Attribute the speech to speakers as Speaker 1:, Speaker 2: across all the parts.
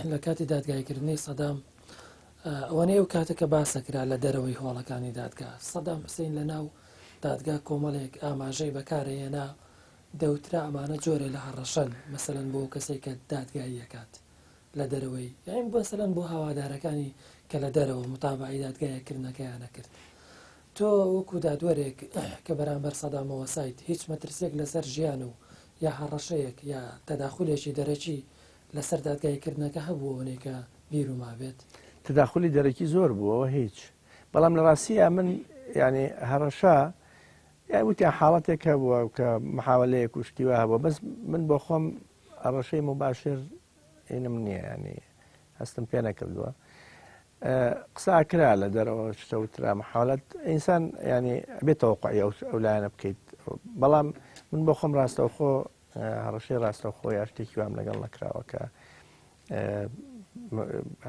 Speaker 1: لە کاتی دادگایکردنی سەدام ئەوەنەیە و کاتێککە باسەکرا لە دەرەوەی هۆڵەکانی دادگا سەدام حوسێن لە ناو دادگا کۆمەڵێک ئاماژەی بەکارهێنا دەوترا ئەمانە جۆرێ لە هەڕەشەن مەسەلەن بۆ کەسێک کە دادگایی دەکات لە دەرەوەی یان بەسەلەن بۆ هاوادارەکانی کە لە دەرەوە متابعی دادگایەکردنەکەیان نەکرد. تۆ وەکو دادوەرێک کە بەرامبەر سەدامەوە سایت هیچ مەترسێک لەسەر ژیان و یا هەڕەشەیەک یا تەداخولێکی دەرەکی لەسەر دادگایکردنەکە هەبووەوەنێ کە بیرروما بێت؟
Speaker 2: تداخلی دەرەکی زۆر بووەوە هیچ، بەڵام لە ڕاستیە من ینی هەڕەشە وتیان حاڵەتێک هەبووە کە محاولەیە کوشتیوە هەبووە، بەس من بۆ خۆم هەڕەشەی مباشر ئینم نییە، ینی هەستم پێ نەکردووە. قساکرا لە دەرەوە شتەوترا محاولەت ئینسان ینی بێتەوەقعی ئەو لایەنە بکەیت، بەڵام من بۆ خۆم ڕاستەوخۆ هەڕەشەی ڕاستەوخۆ یا شتێکی وام لەگەڵ نەکراوە کە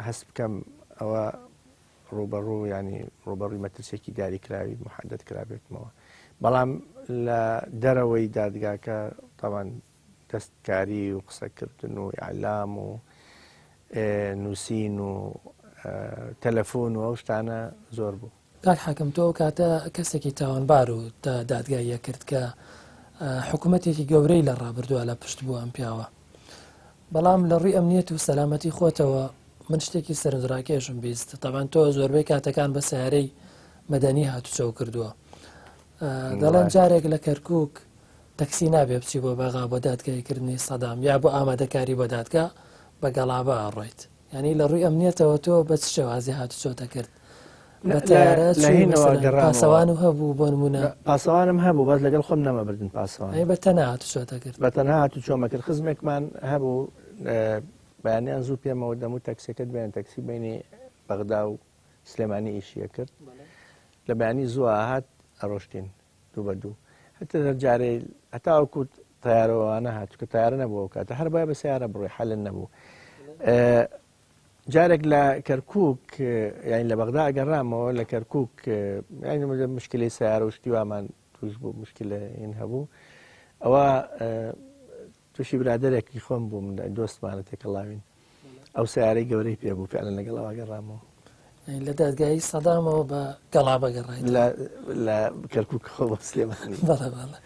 Speaker 2: هەست بکەم ئەوە ڕوبەڕوو ینی ڕوبەڕووی مەترسێکی دیاریکراوی محەدەت کرابێتمەوە. بەڵام لە دەرەوەی دادگاکە تاوان دەستکاری و قسەکردن و ئیعلام و نووسین و تەلەفۆن و ئەو شتانە زۆر بوو.
Speaker 1: کاک حاکم تۆ کاتە کەسێکی تاوانبار و دادگاییە کرد کە حکوومەتێکی گەورەی لە ڕابردووە لە پشت بوو ئەم پیاوە، بەڵام لە ڕووی ئەمنیەت و سەلامەتی خۆتەوە من شتێکی سەرنجڕاکێشم بیست. تەبان تۆ زۆربەی کاتەکان بە سیارەی مەدەنی هاتوچەو کردووە، دەڵێن جارێک لە کەرکووک تەکسی نابێ بچی بۆ بەغا بۆ دادگایکردنی سەدام یا بۆ ئامادەکاری بۆ دادگا بە گەڵابە ئەڕۆیت، ینی لە ڕووی ئەمنیەتەوە تۆ بە چ شێوازی هاتوچۆتە کرد؟ پاسەوان و هەبوو بۆ نمونە؟
Speaker 2: پاسەوانم هەبوو، بەس لەگەڵ خۆم نەمەبردن پاسەوان،
Speaker 1: بە تەنها هاتوچۆتە کرد؟
Speaker 2: بە تەنها هاتوچۆمە کرد. خزمێکمان هەبوو بەیانیان زوو پێمەوە دەموو تەکسیەکەت بێن، تەکسی بینی بەغدا و سلێمانی ئیشیە کرد، لە بەیانی زوو هات ئەڕۆشتین دوو بە دوو، هەتا جارەی هەتاوەکو تایارەوەوانە هاتو کە تایارە نەبووە کاتە هەر باید بە سیارە بڕۆی حەلن نەبوو. جارێک لە کەرکووک یانی لە بەغدا ئەگەڕامەوە لە کەرکووک ینی مشکلی سیارە و شتی وامان توش بوو، مشکلە این هەبوو، ئەوە تووشی برادێکی خۆم بووم دۆستمانە تێکەڵاوین، ئەو سیارەی گەورەی پێ بوو فعلا لەگەڵ ئەوە گەڕامەوە.
Speaker 1: لە دادگایی سەدامەوە بە گەڵا بەگەڕای
Speaker 2: لە کەرکووک خۆ بە سلێمانی.
Speaker 1: بەڵێ بەڵێ.